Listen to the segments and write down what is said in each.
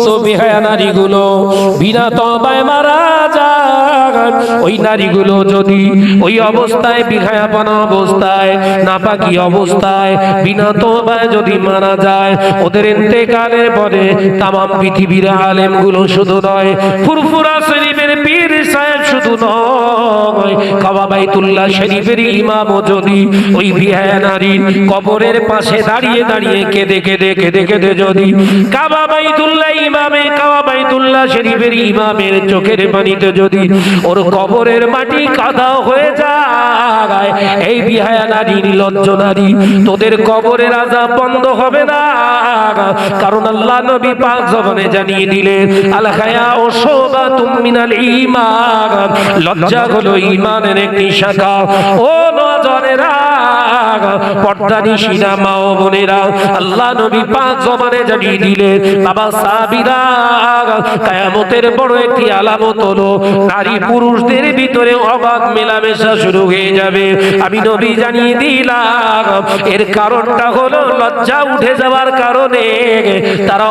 সমস্ত বেহায়া নারীগুলো বিনা তওবায় মারা যায়, ওই নারীগুলো যদি ওই অবস্থায় বিহায়াপনা অবস্থায় নাপাকি অবস্থায় বিনা তওবায় যদি মারা যায়, ওদের ইন্তেকালের পরে তামাম পৃথিবীর আলেমগুলো শুধু নয়, ফুরফুরা শরীফের পীর সাহেব শুধু নয়, কাবা বাইতুল্লাহ শরীফের ইমামও যদি ওই বিহায়া নারীর কবরের পাশে দাঁড়িয়ে দাঁড়িয়ে কেঁদে কেঁদে কেঁদে কেঁদে যদি কাবা বাইতুল্লাহ শরীফের ইমামের চোখের পানিতে যদি ওর কবরের মাটি কাদা হয়ে যায়, এই বিহায়া নারী নির্লজ্জ নারী, তোদের কবরের আযাব বন্ধ হবে না। কারণ আল্লাহ নবী পাক জবানে জানিয়ে দিলেন, আল হায়াউ শুবাতুম মিনাল ঈমান, লজ্জা হলো ঈমানের একটি শাখা। ও নওজওয়ানেরা, পর্দানিশীরা মা ও বোনেরা, আল্লাহ নবী পাক জবানে জানিয়ে দিলেন, বাবা সাহাবীরা, কিয়ামতের বড় একটি আলামত হলো নারী পুরুষদের ভিতরে অবাধ মেলামেশা শুরু হয়ে যাবে। আমি নবী জানিয়ে দিলাম, এর কারণটা হলো লজ্জা উঠে যাওয়ার কারণে তারা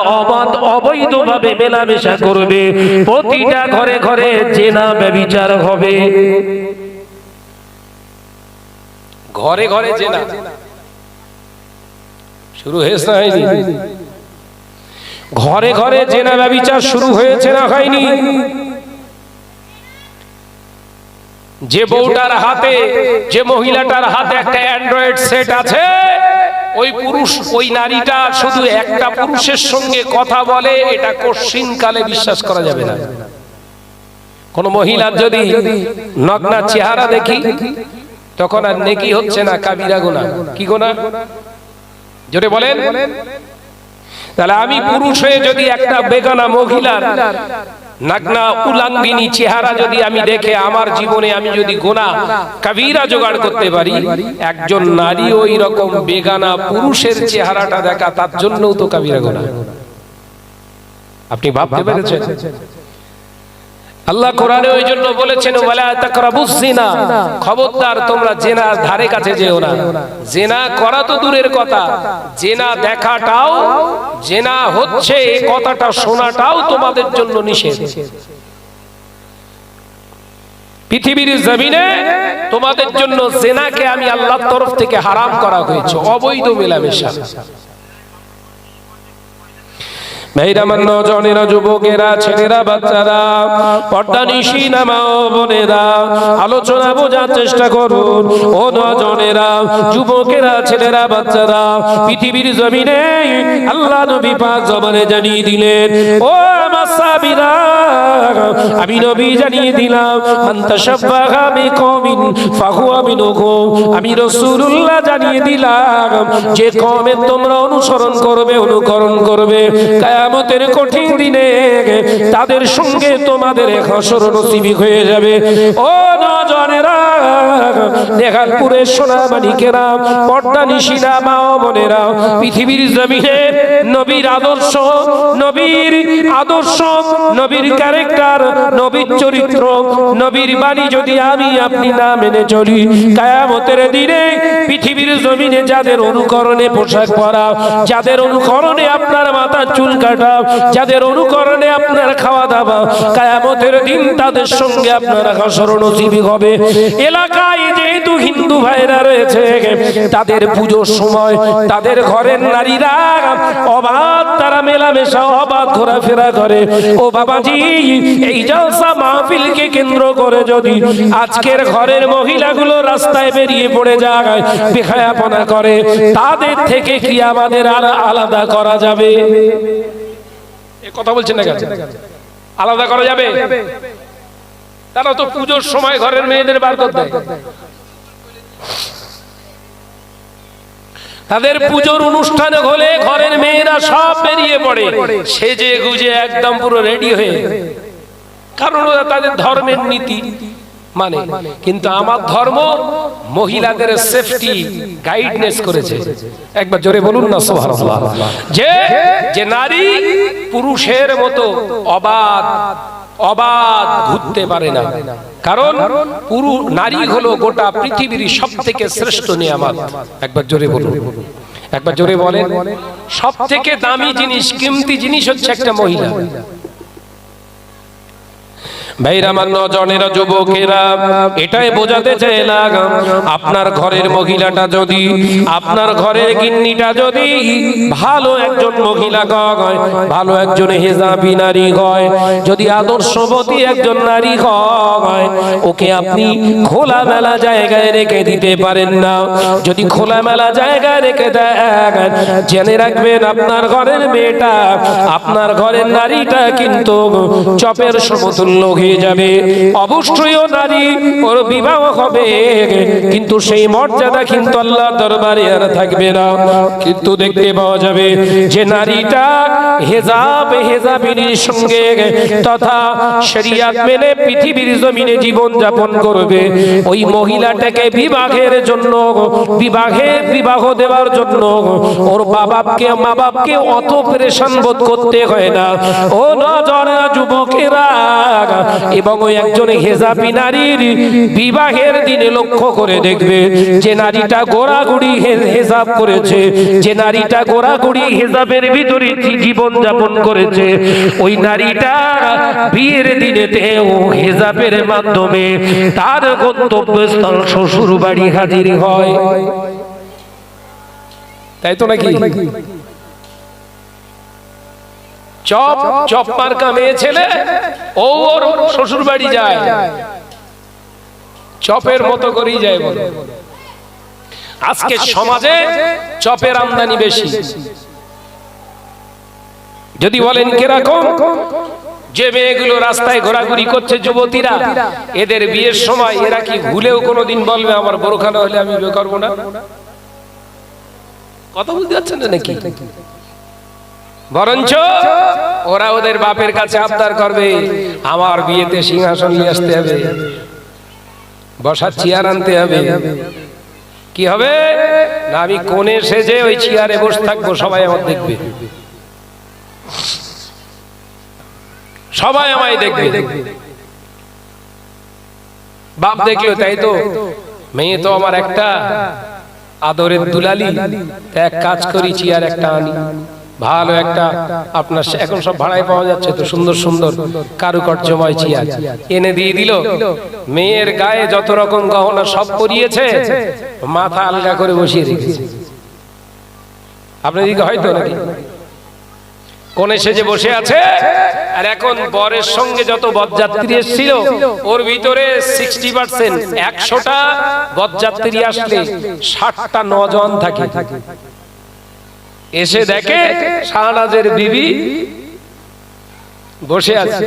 অবৈধভাবে মেলামেশা করবে। প্রতিটা ঘরে ঘরে জিনা ব্যভিচার হবে, ঘরে ঘরে জিনা শুরু হয়েছে, হয়নি? ঘরে ঘরে জিনা ব্যভিচার শুরু হয়েছে না হয়নি? যে বউটার হাতে, যে মহিলাটার হাতে একটা অ্যান্ড্রয়েড সেট আছে, ওই পুরুষ, ওই নারীটা শুধু একটা পুরুষের সঙ্গে কথা বলে, এটা কোশ্চিনকালে বিশ্বাস করা যাবে না। কোন মহিলার যদি নগ্না চেহারা দেখি, তখন আর নেকি হচ্ছে না, কাবিরা গুনাহ। কি গুনাহ? জোরে বলেন। তাহলে আমি পুরুষ হয়ে যদি একটা বেগানা মহিলার নাগনা উলাঙ্গিনী চেহারা যদি আমি দেখে আমার জীবনে আমি যদি গুনাহ কাবিরা জোগাড় করতে পারি, একজন নারী ওই রকম বেগানা পুরুষের চেহারাটা দেখা তার জন্যও তো কাবিরা গুনাহ। আপনি ভাবতে পেরেছেন? আল্লাহ কোরআনে ওই জন্য বলেছেন, ওয়ালা তাকরাবুজ জিনা, খবরদার তোমরা জিনার ধারে কাছে যেও না। জিনা করা তো দূরের কথা, জিনা দেখাটাও, জিনা হচ্ছে এই কথাটা শোনাটাও তোমাদের জন্য নিষেধ। পৃথিবীর জমিনে তোমাদের জন্য জিনাকে আমি আল্লাহর তরফ থেকে হারাম করা হয়েছে, অবৈধ মেলামেশা। মেহরামান নওজওয়ানেরা, যুবকেরা, ছেলেরা, বাচ্চারা, পর্দানিশীনা মা ও বোনেরা, আলোচনা বোঝার চেষ্টা করুন। ও নওজওয়ানেরা, যুবকেরা, ছেলেরা, বাচ্চারা, পৃথিবীর জমিনে আল্লাহ নবী পাক জবানে জানিয়ে দিলেন, ও মাসাবিরা, আমি নবী জানিয়ে দিলাম, মান তাশাব্বাহা বিকওমিন ফাহুয়া মিনহুম, আমি রাসূলুল্লাহ জানিয়ে দিলাম, যে কওমের তোমরা অনুসরণ করবে, অনুকরণ করবে, কিয়ামতের কঠিন দিনে তাদের সঙ্গে তোমাদের হাসর নসিবি হয়ে যাবে। ও নওজওয়ানেরা, নেহালপুরের সোনামানিকেরা, পর্দানিশীনা মা ও বোনেরা, পৃথিবীর জমিনে নবীর আদর্শ, নবীর আদর্শ, নবীর ক্যারেক্টার, নবীর চরিত্র, নবীর বাণী যদি আমি আপনি না মেনে চলি, কিয়ামতের দিনে পৃথিবীর জমিনে যাদের অনুকরণে পোশাক পরা, যাদের অনুকরণে আপনার মাথা চুল কাটা, যাদের অনুকরণে আপনার খাওয়া দাওয়া, কিয়ামতের দিন তাদের সঙ্গে আপনার হাসর নসিবি হবে। এলাকায় যেহেতু হিন্দু ভাইরা রয়েছে, তাদের পুজোর সময় তাদের ঘরের নারীরা অবাধ, তারা মেলামেশা, অবাধ ঘোরাফেরা করে। ও বাবাজি, এই জলসা মাহফিলকে কেন্দ্র করে যদি আজকের ঘরের মহিলাগুলো রাস্তায় বেরিয়ে পড়ে যায়, বেহায়াপনা করে, তাদের থেকে কি আমাদের আলাদা করা যাবে? এ কথা বলছেন না কেন? আলাদা করা যাবে? তারা তো পুজোর সময় ঘরের মেয়েদের বার করে দেয়। তাদের পুজোর অনুষ্ঠান হলে ঘরের মেয়েরা সব বেরিয়ে পড়ে, সেজে গুজে একদম পুরো রেডি হয়ে, কারণ ওরা তাদের ধর্মের নীতি মানে। কিন্তু আমার ধর্ম মহিলাদের সেফটি গাইডনেস করেছে। একবার জোরে বলুন না সুবহানাল্লাহ। যে নারী পুরুষের মতো অবাধ ঘুরতে পারে না, কারণ নারী হলো গোটা পৃথিবীর সবথেকে শ্রেষ্ঠ নিয়ামত। একবার জোরে বলুন। একবার জোরে বলেন। সব থেকে দামি জিনিস, কিমতি জিনিস হচ্ছে একটা মহিলা। ভাইরা আমার, নজনেরা, যুবকেরা, এটাই বোঝাতে চাইলাম, আপনার ঘরের মহিলাটা যদি, আপনার ঘরের গিন্নিটা যদি ভালো একজন মহিলা হয়, ভালো একজন হেজাবি নারী হয়, যদি আদর্শবতী একজন নারী হয়, ওকে আপনি খোলামেলা জায়গায় রেখে দিতে পারেন না। যদি খোলামেলা জায়গায় রেখে দেন, জেনে রাখবেন আপনার ঘরের মেয়েটা, আপনার ঘরের নারীটা কিন্তু চপের সমতুল্য হয়ে যাবে। অবশ্যই ও নারী, ওর বিবাহ হবে, কিন্তু সেই মর্যাদা কিন্তু আল্লাহর দরবারে আর থাকবে না। কিন্তু দেখতে পাওয়া যাবে যে নারীটা হেজাবিনীর সঙ্গে তথা শরিয়াত মেনে পৃথিবীর জমিনে জীবন যাপন করবে, ওই মহিলাটাকে বিবাহের জন্য, বিবাহ দেওয়ার জন্য ওর মা বাপকে অত পেরেশান বোধ করতে হয় না। ও নজনেরা, যুবকেরা, এবং ওই একজন হেজাবি নারীর বিবাহের দিনে লক্ষ্য করে দেখবে, যে নারীটা গোড়াগুড়ি হেজাব করেছে, যে নারীটা গোড়াগুড়ি হেজাবের ভিতরে জীবন যাপন করেছে, ওই নারীটা বিয়ের দিনেতেও হেজাবের মাধ্যমে তার গন্তব্যস্থল শ্বশুর বাড়ি হাজির হয়। তাই তো নাকি? চপ মার্কা মেয়ে ছেলে, ও ওর শ্বশুর বাড়ি যায়, চপের মতো করেই যায়। বলে আজকে সমাজে চপের আমদানি বেশি। যদি বলেন কিরকম, যে মেয়েগুলো রাস্তায় ঘোরাঘুরি করছে, যুবতীরা, এদের বিয়ের সময় এরা কি ভুলেও কোনোদিন বলবে আমার বোরখা না হলে আমি বিয়ে করবো না? কথা বুঝতে পারছেন না নাকি? বরঞ্চ ওরা ওদের বাপের কাছে আবদার করবে, আমার বিয়েতে সিংহাসন নিয়ে আসতে হবে, বসার চেয়ার আনতে হবে। কি হবে না, আমি কোণে সেজে ওই চেয়ারে বসে থাকবো, সবাই আমার দেখবে, সবাই আমায় দেখবে। বাপ দেখলো, তাই তো, মেয়ে তো আমার একটা আদরের দুলালি, এক কাজ করি, চেয়ার একটা আনি, ভালো একটা, আপনার এখন সব ভাড়ায় পাওয়া যাচ্ছে তো, সুন্দর সুন্দর কারুকার্যময় চেয়ার এনে দিয়ে দিল। মেয়ের গায়ে যত রকম গহনা সব পরিয়েছে, মাথা আলগা করে বসিয়ে রেখেছে। আপনার দিকে হয়তো নাকি কোণে সেজে বসে আছে, আর এখন বরের সঙ্গে যত বরযাত্রী এসেছিল, ওর ভিতরে 60%, 100টা বরযাত্রী আসলে 60টা নওজোয়ান থাকে। এসে দেখে শাহনাজের বিবি বসে আছে,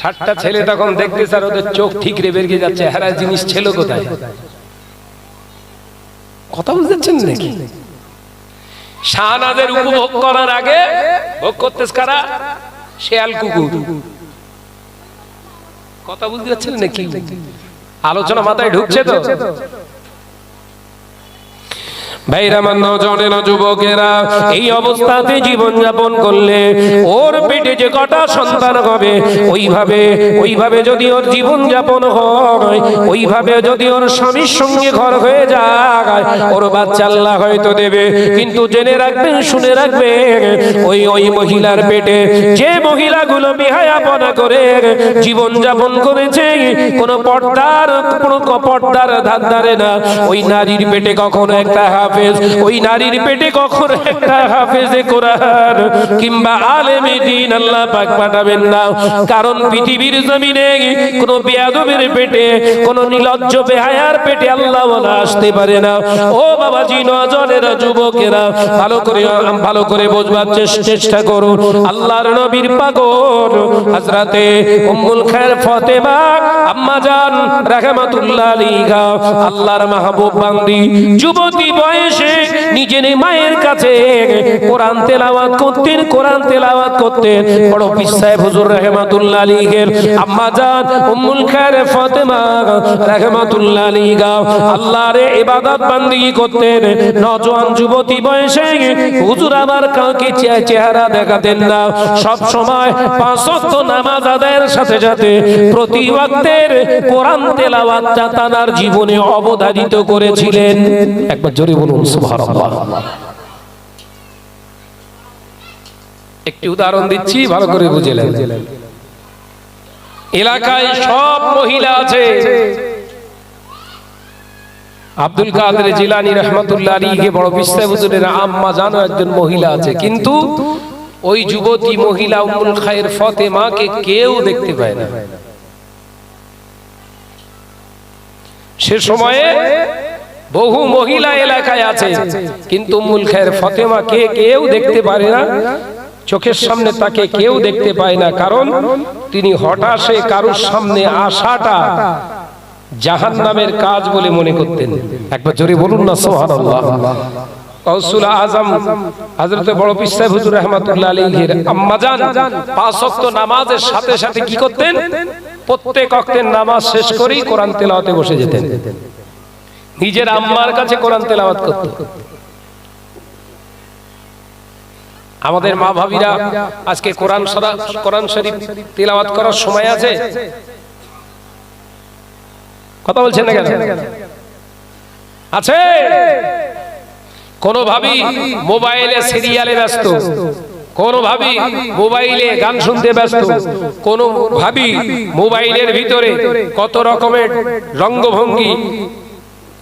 60টা ছেলে তখন দেখতে, স্যার ওদের চোখ ঠিকরে বেরিয়ে যাচ্ছে, হারা জিনিস ছিল কোথায়? কথা বুঝতেছেন নাকি? শাহনাজের উপভোগ করার আগে ভোগ করতেছ কারা? শেয়াল কুকুর। কথা বুঝতে পারছেন নাকি? আলোচনা মাথায় ঢুকছে তো? ভাইরা, নওজনেরা, যুবকেরা, এই অবস্থাতে জীবন যাপন করলে ওর পেটে যে কটা সন্তান হবে, ওইভাবে যদি ওর জীবন যাপন হয়, ওইভাবে যদি ওর স্বামীর সঙ্গে ঘর হয়ে যায়, ওর বাচ্চা আল্লাহ হয়তো দেবে। কিন্তু জেনে রাখবেন, শুনে রাখবেন, ওই মহিলার পেটে যে মহিলাগুলো বেহায়াপনা করে জীবন যাপন করেছে, কোনো পর্দার ধার ধারে না, ওই নারীর পেটে কখনো একটা হাফেজ, ওই নারীর পেটে কখনো একটা হাফেজে কোরআন কিংবা আলেমে দ্বীন আল্লাহ পাক পাঠাবেন না। কারণ পৃথিবীর জমিনে কোনো বেয়াদবের পেটে, কোনো নির্লজ্জ বেহায়ার পেটে আল্লাহ ওয়ালা আসতে পারে না। ও বাবাজি, নওজনেরা, যুবকেরা, ভালো করে বোঝবার চেষ্টা করুন। আল্লাহর নবীর পাগল হযরতে উম্মুল খায়র ফাতেমা আম্মা জান রাহমাতুল্লাহ আলাইহা, আল্লাহর মাহবুব বান্দি, যুবতী বয়সে নিজের মায়ের কাছে কোরআন তেলাওয়াত করতেন। বড় পীর সাহেব হুজুর রাহমাতুল্লাহ আলাইহির আম্মা জান উম্মুল খায়র ফাতেমা রাহমাতুল্লাহ আলাইহা আল্লাহর ইবাদত বান্দিগি করতেন। নওজোয়ান যুবতী বয়সে হুজুর আমার কাউকে চেহারা দেখাতেন না, সব সময় 5 ওয়াক্ত নামাজ আদায়ের সাথে সাথে প্রতি ওয়াক্তের কোরআন তেলাওয়াতটা তার জীবনে অবধারিত করেছিলেন। একবার জোরে বলুন সুবহানাল্লাহ। একটি উদাহরণ দিচ্ছি, ভালো করে বুঝে নেন। এলাকায় সব মহিলা আছে, আব্দুল কাদের জিলানী রহমাতুল্লাহ আলাইহি বড় বিশ্বাস হুজুরের আম্মা জানো একজন মহিলা আছে, কিন্তু ওই যুবতী মহিলা উম্মুল খায়ের ফাতেমাকে কেউ দেখতে পায় না। সে সময়ে বহু মহিলা এলাকায় আছে, কিন্তু উম্মুল খায়ের ফাতেমাকে কেউ দেখতে পারে না, চোখের সামনে তাকে কেউ দেখতে পায় না। কারণ তিনি হঠাৎ কারোর সামনে আসাটা জাহান্নামের কাজ বলে মনে করতেন। একবার জোরে বলুন না সুবহানাল্লাহ। গৌসুল আজম হযরত বড় পীর সাহেব হুজুর রাহমাতুল্লাহ আলাইহির আম্মা জান 5 ওয়াক্ত নামাজের সাথে সাথে কি করতেন? প্রত্যেক ওয়াক্তের নামাজ শেষ করেই কোরআন তেলাওয়াতে বসে যেতেন, নিজের আম্মার কাছে কোরআন তেলাওয়াত করতেন। আমাদের মা ভাবিরা আজকে কোরআন শরীফ তেলাওয়াত করার সময় আছে? কথা বলছেন না কেন? আছে। কোন ভাবি মোবাইলে সিরিয়ালে ব্যস্ত, কোন ভাবি মোবাইলে গান শুনতে ব্যস্ত, কোন ভাবি মোবাইলের ভিতরে কত রকমের রঙ্গভঙ্গি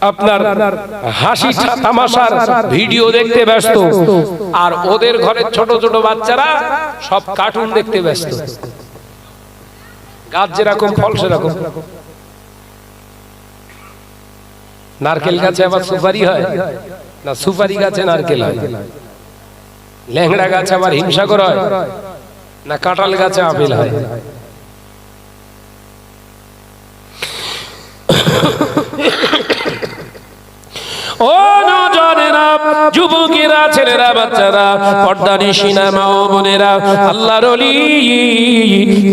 আপনার হাসি তামাশার ভিডিও দেখতে ব্যস্ত, আর ওদের ঘরের ছোট ছোট বাচ্চারা সব কার্টুন দেখতে ব্যস্ত। গাছ যেরকম ফল সেরকম। নারকেল গাছে আবার সুপারি হয় না? সুপারি গাছে নারকেল হয়। ল্যাংড়া গাছে আবার হিমসাগর হয় না? কাঁঠাল গাছে আপেল হয়। ও নওজোয়ানেরা, যুবকেরা, ছেলেরা, বাচ্চারা, পর্দানিশিনা মা ও বোনেরা, আল্লাহর ওলি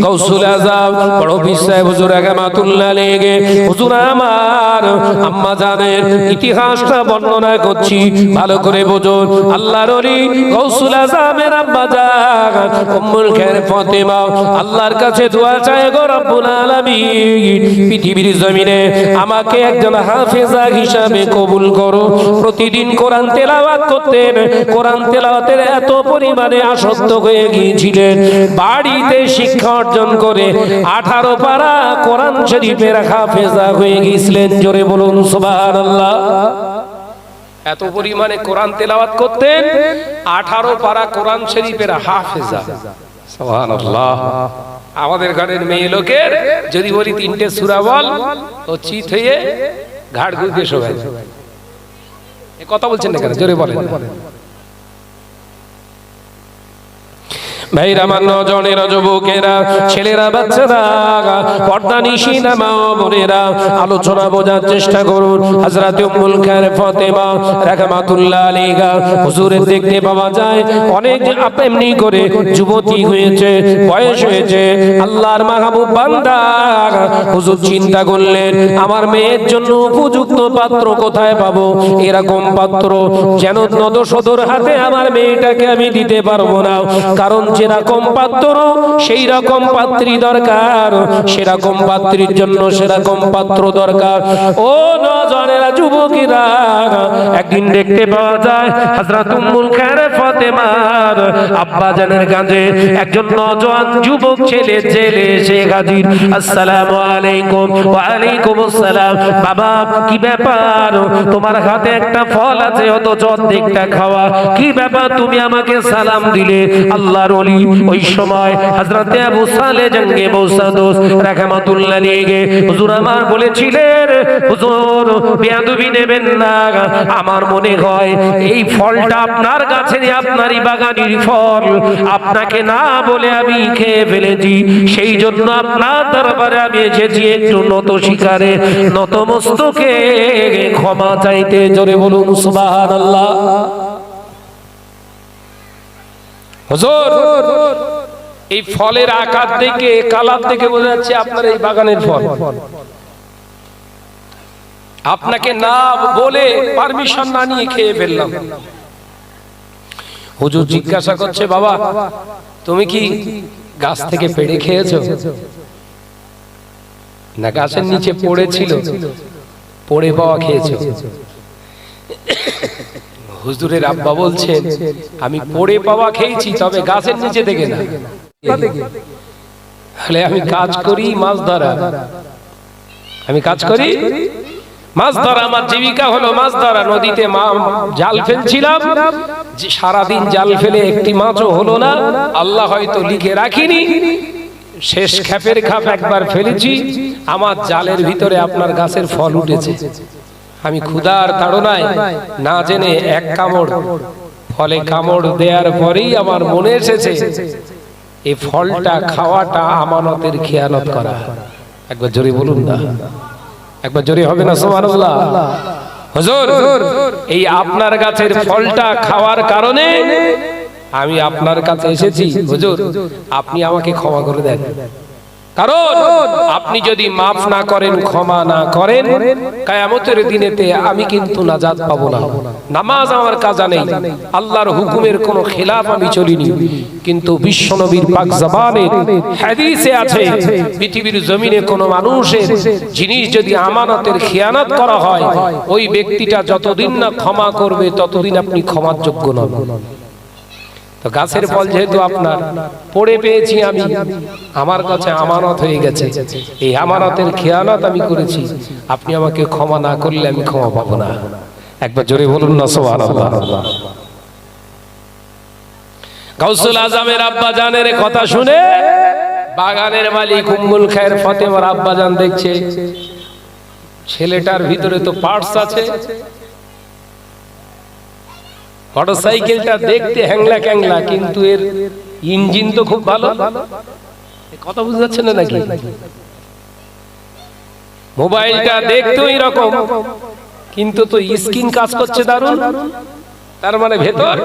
গৌসুল আজম বড় পীর সাহেব হুজুর রাহমাতুল্লাহ আলাইহি হুজুর আমার আম্মা জানের ইতিহাসটা বর্ণনা করছি, ভালো করে বুঝুন। আল্লাহর ওলি গৌসুল আজমের আম্মা জান উম্মুল খায়ের ফাতেমা আল্লাহর কাছে দোয়া চায়, গো রব্বুল আলামিন পৃথিবীর জমিনে আমাকে একজন হাফেজা হিসাবে কবুল করো। প্রতিদিন কোরআন তেলাওয়াত করতেন, কোরআন তেলাওয়াতের এত পরিমাণে আসক্ত হয়ে গিয়েছিলেন, বাড়িতে শিক্ষা অর্জন করে 18 পারা কোরআন শরীফের হাফেজা হয়ে গিয়েছিলেন। জোরে বলুন সুবহানাল্লাহ। এত পরিমাণে কোরআন তেলাওয়াত করতেন, 18 পারা কোরআন শরীফের হাফেজা। সুবহানাল্লাহ। আমাদের ঘরের মেয়ে লোকের যদি বলি 3টে সূরা বল, ও চিত হয়ে ঘাড় ঘুরিয়ে শোয়। কথা বলছেন না কেন? জোরে বলেন। ভাইরা, আমার নওজোয়ানেরা, যুবকেরা, ছেলেরা, বাচ্চারা, পর্দানিশিনা মা ও বোনেরা, আলোচনা বোঝার চেষ্টা করুন। হযরত উম্মুল খায়ের ফাতেমা রাহমাতুল্লাহ আলাইহা হুজুরের দেখতে পাওয়া যায় অনেক এমনি করে যুবতী হয়েছে, বয়স হয়েছে। আল্লাহর মাহবুব বান্দা হুজুর চিন্তা করলেন, আমার মেয়ের জন্য উপযুক্ত পাত্র কোথায় পাবো? এরকম পাত্র যেন নদসদর হাতে আমার মেয়েটাকে আমি দিতে পারবো না, কারণ যেরকম পাত্র সেই রকম পাত্রী দরকার, সেরকম পাত্রীর জন্য সেরকম পাত্র দরকার। ও নওজোয়ানেরা, যুবকেরা, একদিন দেখতে পাওয়া যায় হযরত উম্মুল খায়ের ফাতেমার আব্বা জানের কাছে একজন নওজোয়ান যুবক ছেলে এসে হাজির। আসসালামু আলাইকুম। ওয়া আলাইকুম আসসালাম। বাবা, কি ব্যাপার? তোমার হাতে একটা ফল আছে, অথচ অর্ধেকটা খাওয়া, কি ব্যাপার? তুমি আমাকে সালাম দিলে। আল্লাহর ওলি ওই সময় হযরত আবু সালেহ জঙ্গে মৌসাদুস রাহমাতুল্লাহ আলাইহি হুজুর আমার বলেছিলেন, হুজুর বেয়াদবি নেবেন না, আমার মনে হয় এই ফলটা আপনার গাছের, আপনারই বাগানের ফল, আপনাকে না বলে আমি খেয়ে ফেলেছি, সেই জন্য আপনার দরবারে আমি এসেছি একটু নত শিকারে, নতমস্তকে ক্ষমা চাইতে। জোরে বলুন সুবহানাল্লাহ। হুজুর, এই ফলের আকার দেখে, কালার দেখে বোঝা যাচ্ছে আপনার এই বাগানের ফল, আপনাকে না বলে পারমিশন না নিয়ে খেয়ে ফেললাম। হুজুর জিজ্ঞাসা করছে, বাবা তুমি কি গাছ থেকে পেড়ে খেয়েছো না গাছের নিচে পড়েছিল, পড়ে পাওয়া খেয়েছো? হুজুরের আব্বা বলছেন আমি পড়ে পাওয়া খেয়েছি, তবে গাছের নিচে থেকে না। তাহলে আমি কাজ করি মাছ ধরা, আমি কাজ করি মাছ ধরা, আমার জীবিকা হলো মাছ ধরা। নদীতে জাল ফেলছিলাম, সারাদিন জাল ফেলে একটি মাছও হলো না। আল্লাহ হয়তো লিখে রাখিনি, শেষ খ্যাপের খাপ একবার ফেলেছি, আমার জালের ভিতরে আপনার গাছের ফল উঠেছে। আমি ক্ষুধার তাড়নায় না জেনে এক কামড়, ফলে কামড় দেওয়ার পরেই আমার মনে এসেছে এই ফলটা খাওয়াটা আমানতের খেয়ানত করা। একবার জোরে বলুন না, একবার জোরে হবে না সুবহানাল্লাহ? হুজুর, এই আপনার গাছের ফলটা খাওয়ার কারণে আমি আপনার কাছে এসেছি। হুজুর, আপনি আমাকে ক্ষমা করে দেন, কারণ আপনি যদি মাফ না করেন, ক্ষমা না করেন, কিয়ামতের দিনেতে আমি কিন্তু নাজাত পাবো না। নামাজ আমার কাজা নেই, আল্লাহর হুকুমের কোনো খেলাফ আমি চলিনি, কিন্তু বিশ্বনবীর পাক জবানে হাদিসে আছে পৃথিবীর জমিনে কোনো মানুষের জিনিস যদি আমানতের খেয়ানত করা হয়, ওই ব্যক্তিটা যতদিন না ক্ষমা করবে ততদিন আপনি ক্ষমার যোগ্য নন। তো গাছের ফল যেহেতু আপনার পড়ে পেয়েছি আমি, আমার কাছে আমানত হয়ে গেছে, এই আমানতের খেয়ানত আমি করেছি, আপনি আমাকে ক্ষমা না করলে আমি ক্ষমা পাবো না। একবার জোরে বলুন না সুবহানাল্লাহ। গাউসুল আজমের আব্বা জানের কথা শুনে বাগানের মালিক উম্মুল খায়ের ফাতেমার আব্বা জান দেখছে ছেলেটার ভিতরে তো পার্টস আছে, মোটরসাইকেলটা দেখতে হ্যাংলা ক্যাংলা, কিন্তু এর ইঞ্জিন তো খুব ভালো। কথা বুঝতে যাচ্ছেন না নাকি? মোবাইলটা দেখতেও এরকম, কিন্তু তো স্ক্রিন কাজ করছে দারুণ, তার মানে ভেতর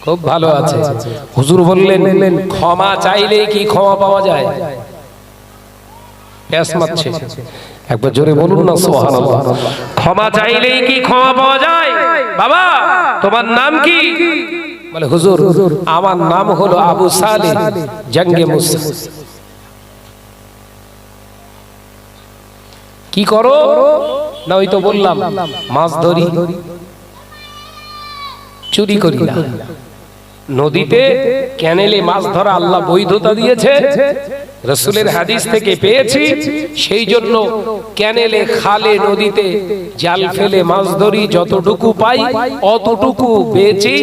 খুব ভালো আছে। হুজুর বললেন ক্ষমা চাইলেই কি ক্ষমা পাওয়া যায়? প্যাস মারছে, একবার জোরে বলুন না সুবহানাল্লাহ। ক্ষমা চাইলেই কি ক্ষমা পাওয়া যায়? বাবা তোমার নাম কি? বলে হুজুর আমার নাম হলো আবু সালেহ জঙ্গে মুসা। কি করো না? ওই তো বললাম মাছ ধরি, চুরি করি না। নদীতে ক্যানেলে মাছ ধরা আল্লাহ বৈধতা দিয়েছে, রাসূলের হাদিস থেকে পেয়েছি। সেই জন্য ক্যানেলে, খালে, নদীতে জাল ফেলে মাছ ধরি, যতটুকু পাই অতটুকু বেচি,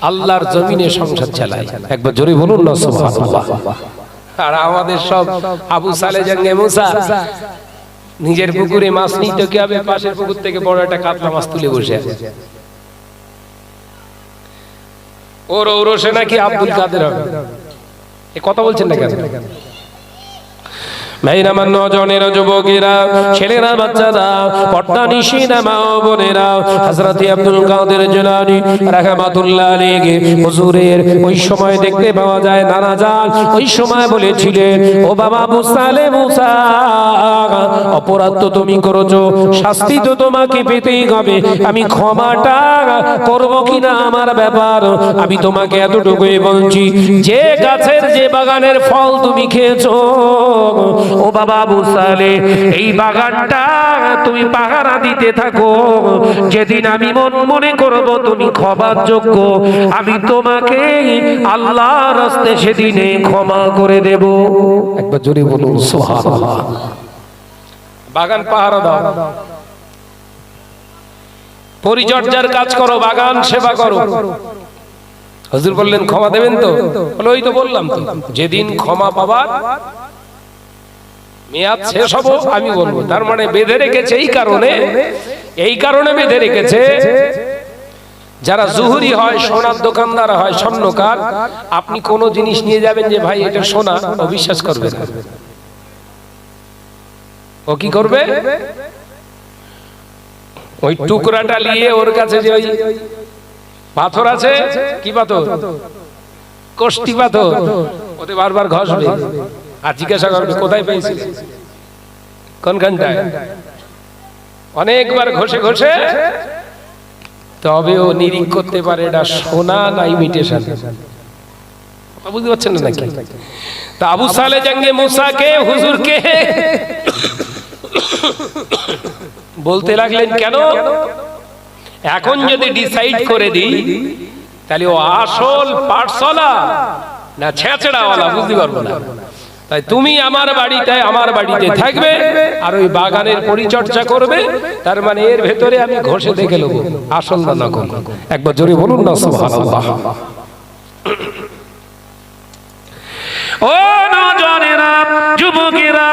আল্লাহর জমিনে সংসার চালাই। একবার জোরে বলুন না সুবহানাল্লাহ। আর আমাদের সব আবু সালেহ জঙ্গে মুসা নিজের পুকুরে মাছ নিতে কি হবে, পাশের পুকুর থেকে বড় একটা কাতলা মাছ তুলে বসে আছে। ওর ঔরসে নাকি আব্দুল কাদের হবে। এ কথা বলছেন না কেন? মেয়েরা, নজনেরা, যুবকেরা, ছেলেরা, বাচ্চারা, পর্দানিশিনা মা ও বোনেরা, হযরত আব্দুল কাদের জিলানী রাহমাতুল্লাহ আলাইহি হুজুরের ওই সময় দেখতে পাওয়া যায় নানা জান ওই সময় বলেছিলেন, ও বাবা আবু সালেহ মুসা, অপরাধ তো তুমি করেছো, শাস্তি তো তোমাকে পেতেই হবে, আমি ক্ষমাটা করব কিনা আমার ব্যাপার। আমি তোমাকে এতটুকুই বলছি, যে গাছের, যে বাগানের ফল তুমি খেয়েছো, ও বাবা আবু সালেহ, এই বাগানটা তুমি পাহারা দিতে থাকো। যেদিন আমি মনে করব তুমি ক্ষমার যোগ্য, আমি তোমাকে আল্লাহর রাস্তায় সেদিনে ক্ষমা করে দেব। একবার জোরে বলুন সুবহানাল্লাহ। বাগান পাহারা দাও, পরিচর্যার কাজ করো, বাগান সেবা করো। হুজুর বললেন ক্ষমা দেবেন তো? বলে ওই তো বললাম তো, যেদিন ক্ষমা পাবার মেয়াদ শেষ হবো আমি বলবো। তার মানে বেঁধে রেখেছে এই কারণে বেঁধে রেখেছে, যারা জুহুরি হয়, সোনার দোকানদার হয়, স্বর্ণকার, আপনি কোন জিনিস নিয়ে যাবেন যে ভাই এটা সোনা, ও বিশ্বাস করবে না। ও কি করবে? ওই টুকরাটা নিয়ে ওর কাছে যে ওই পাথর আছে, কি পাথর? কষ্টি পাথর, ওতে বারবার ঘষবে আর জিজ্ঞাসা করবে কোথায় পেয়েছিলে, কোনখানটায়। অনেকবার ঘষে ঘষে তবে ও নিরীক্ষা করতে পারে এটা সোনা না ইমিটেশন। বুঝতে পারছেন না নাকি? তা আবু সালেহ জঙ্গে মুসাকে হুজুরকে বলতে লাগলেন, কেন এখন যদি ডিসাইড করে দিই তাহলে ও আসল পাঠশালা না ছেঁচড়াওয়ালা বুঝতে পারবো না। তাই তুমি আমার বাড়িতে থাকবে আর ওই বাগানের পরিচর্যা করবে, তার মানে এর ভেতরে আমি ঘষে দেখে নেব আসল না নকল। একবার জোরে বলুন না সুবহানাল্লাহ। ও নওজওয়ানেরা, যুবকেরা,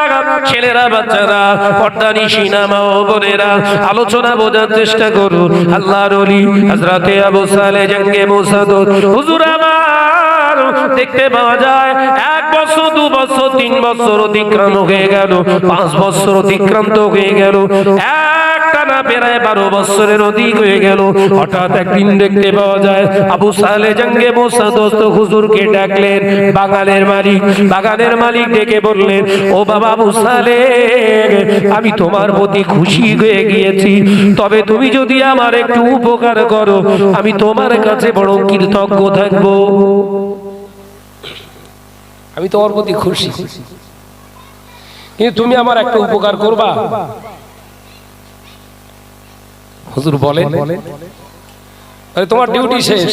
ছেলেরা, বাচ্চারা, পর্দানিশী মা ও বোনেরা, আলোচনা বোঝার চেষ্টা করুন। আল্লাহর ওলি হযরতে আবু সালেহ জঙ্গে মুসাদ হুজুর আমার দেখতে পাওয়া যায় 1 বছর 2 বছর 3 বছর অতিক্রান্ত হয়ে গেল, 5 বছর অতিক্রান্ত হয়ে গেল, একটানা প্রায় 12 বছরের অধিক হয়ে গেল। হঠাৎ একদিন দেখতে পাওয়া যায় আবু সালেহ জঙ্গে মুসাদ হুজুরকে ডাকলেন। বাগানের মালিক ডেকে বললেন, ও বাবা আবু সালেহ, আমি তোমার প্রতি খুশি হয়ে গিয়েছি, তবে তুমি যদি আমার একটু উপকার করো আমি তোমার কাছে বড় কৃতজ্ঞ থাকবো। আমি তোমার প্রতি খুশি, কিন্তু তুমি আমার একটা উপকার করবা। হুজুর বলেন। তোমার ডিউটি শেষ,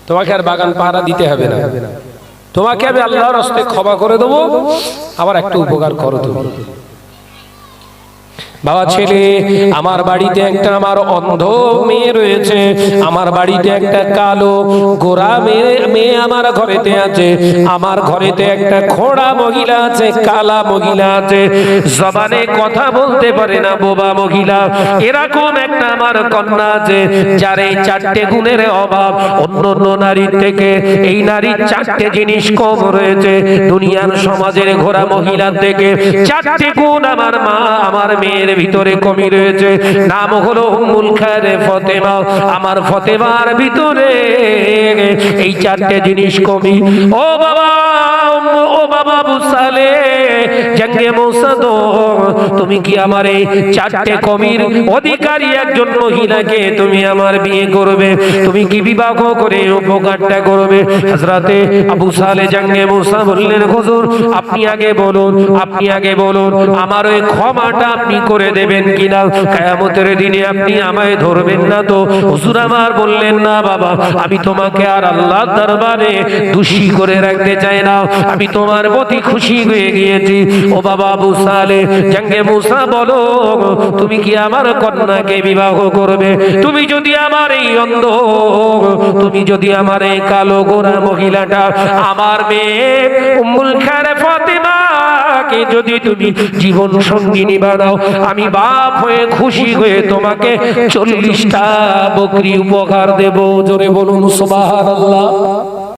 তোমাকে আর বাগান পাহারা দিতে হবে না, তোমাকে আমি আল্লাহর রাস্তায় ক্ষমা করে দেবো, আমার একটা উপকার করো তুমি। বাবা ছেলে, আমার বাড়িতে একটা আমার অন্ধ মেয়ে রয়েছে, আমার বাড়িতে একটা কালো গোরা মেয়ে আমার ঘরেতে আছে, আমার ঘরেতে একটা খোড়া মহিলা আছে, কালা মহিলা আছে, জবানে কথা বলতে পারে না, বোবা মহিলা। এরকম একটা আমার কন্যা আছে যার এই 4টে গুণের অভাব। অন্য নারীর থেকে এই নারীর 4টে জিনিস কম রয়েছে। দুনিয়ার সমাজের ঘোড়া মহিলার থেকে 4টে গুণ আমার মেয়ের ভিতরে কমি রয়েছে। নাম হলো উম্মুল খায়ের ফাতেমা। আমার ফাতেমার ভিতরে এই 4টে জিনিস কমি। ও বাবা আবু সালেহ জঙ্গে মুসাদ, তুমি কি আমার এই 4টে কমির অধিকারী একজন মহিলাকে তুমি আমার বিয়ে করবে? তুমি কি বিবাহ করে উপকারটা করবে? হযরতে আবু সালেহ জঙ্গে মুসা বললেন, হুজুর আপনি আগে বলুন আমার ওই ক্ষমাটা আপনি করে দেবেন কিনা? কিয়ামতের দিনে আপনি আমায় ধরবেন না তো? হুজুর আমার বললেন, না বাবা, আমি তোমাকে আর আল্লাহর দরবারে দোষী করে রাখতে চাই না, আমি তোমার প্রতি খুশি হয়ে গিয়েছি। ও বাবা আবু সালেহ জঙ্গে মুসা, বলো তুমি কি আমার কন্যাকে বিবাহ করবে? তুমি যদি আমার এই অন্ধ, তুমি যদি আমার এই কালো গোরা মহিলাটা, আমার মেয়ে উম্মুল খায়ের ফাতেমাকে যদি তুমি জীবন সঙ্গিনী বানাও, আমি বাপ হয়ে খুশি হয়ে তোমাকে 40টা বকরি উপহার দেব। জোরে বলুন সুবহানাল্লাহ।